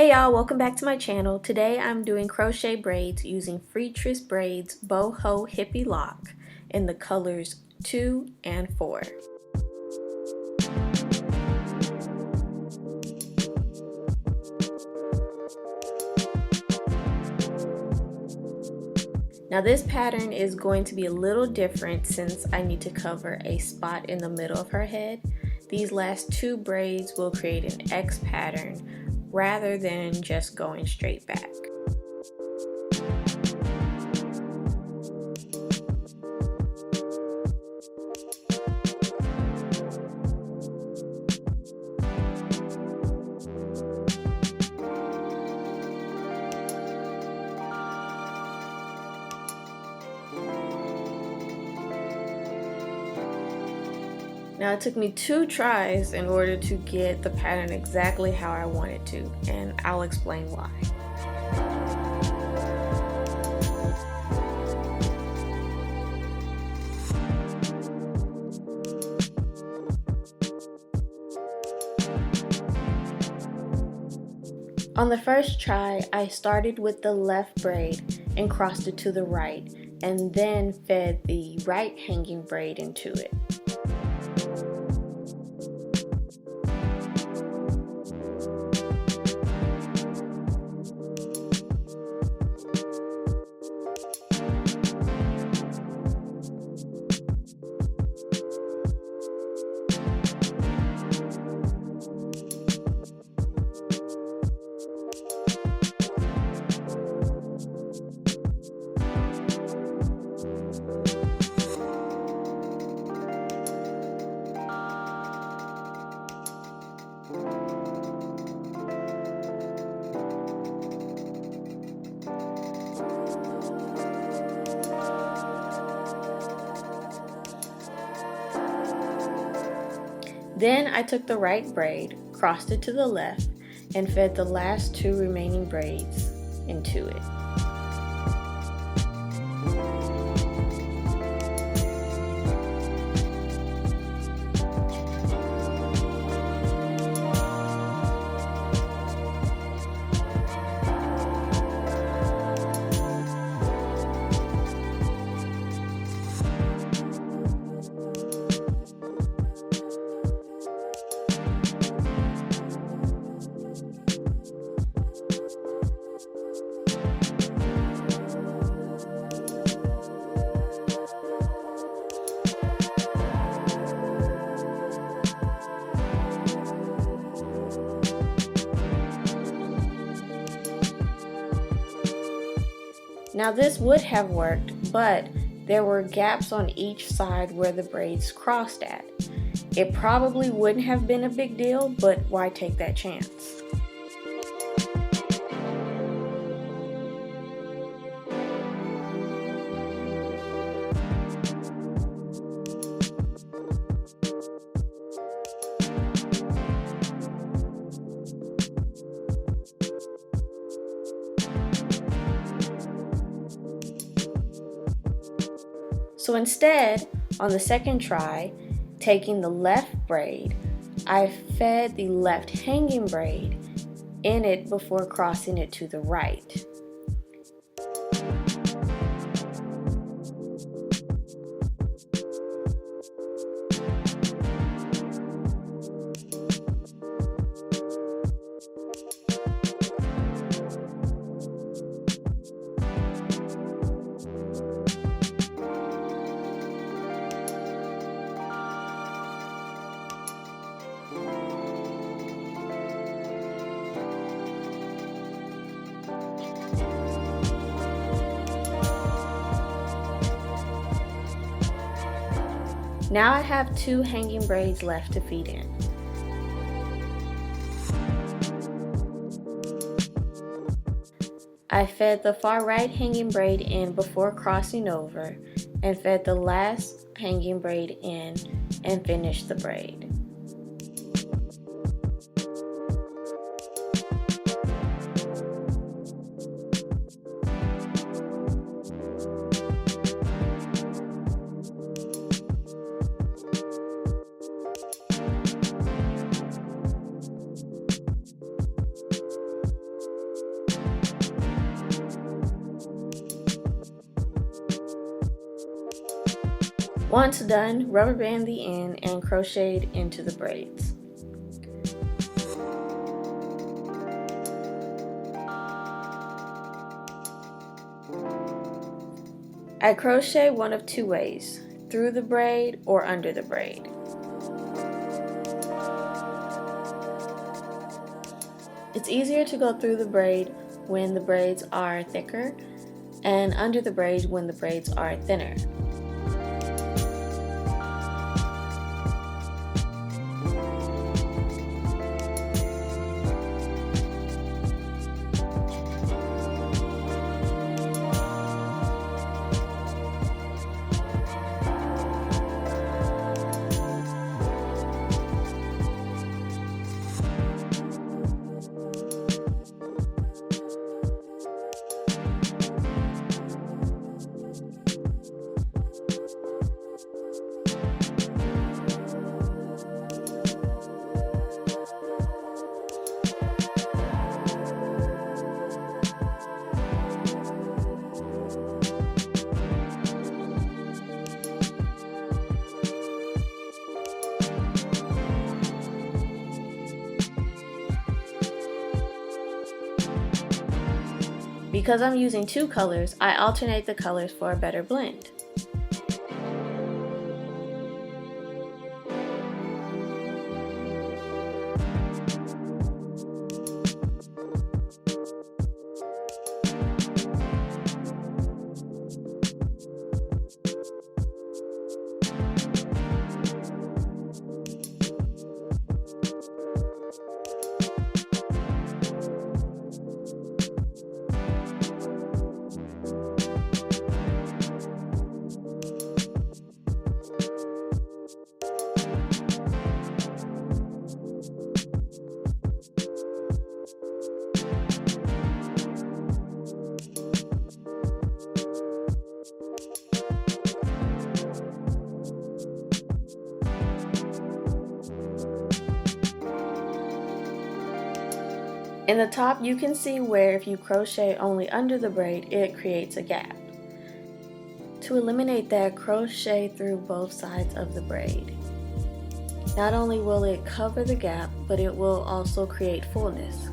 Hey y'all, welcome back to my channel. Today I'm doing crochet braids using Freetress Braid's Boho Hippie Loc in the colors 2 and 4. Now this pattern is going to be a little different since I need to cover a spot in the middle of her head. These last two braids will create an X pattern rather than just going straight back. Now it took me 2 tries in order to get the pattern exactly how I want it to, and I'll explain why. On the first try, I started with the left braid and crossed it to the right, and then fed the right hanging braid into it. Then I took the right braid, crossed it to the left, and fed the last 2 remaining braids into it. Now this would have worked, but there were gaps on each side where the braids crossed at. It probably wouldn't have been a big deal, but why take that chance? So instead, on the second try, taking the left braid, I fed the left hanging braid in it before crossing it to the right. Now I have 2 hanging braids left to feed in. I fed the far right hanging braid in before crossing over and fed the last hanging braid in and finished the braid. Once done, rubber band the end and crochet into the braids. I crochet one of two ways, through the braid or under the braid. It's easier to go through the braid when the braids are thicker and under the braid when the braids are thinner. Because I'm using two colors, I alternate the colors for a better blend. In the top, you can see where if you crochet only under the braid, it creates a gap. To eliminate that, crochet through both sides of the braid. Not only will it cover the gap, but it will also create fullness.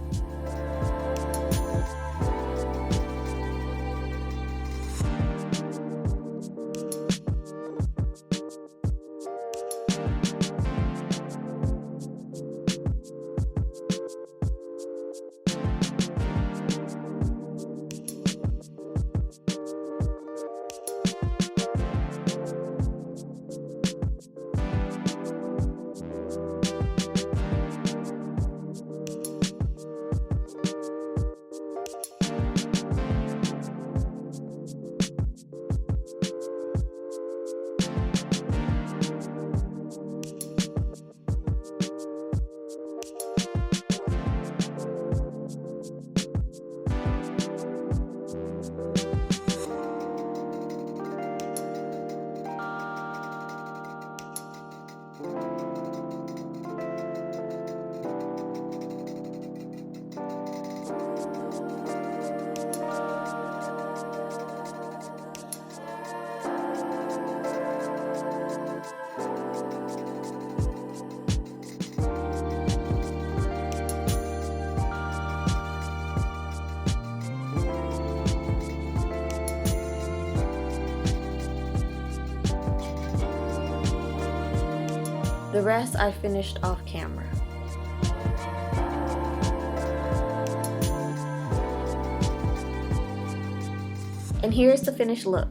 The rest I finished off camera. And here's the finished look.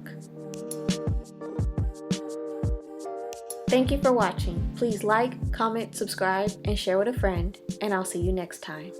Thank you for watching. Please like, comment, subscribe, and share with a friend, and I'll see you next time.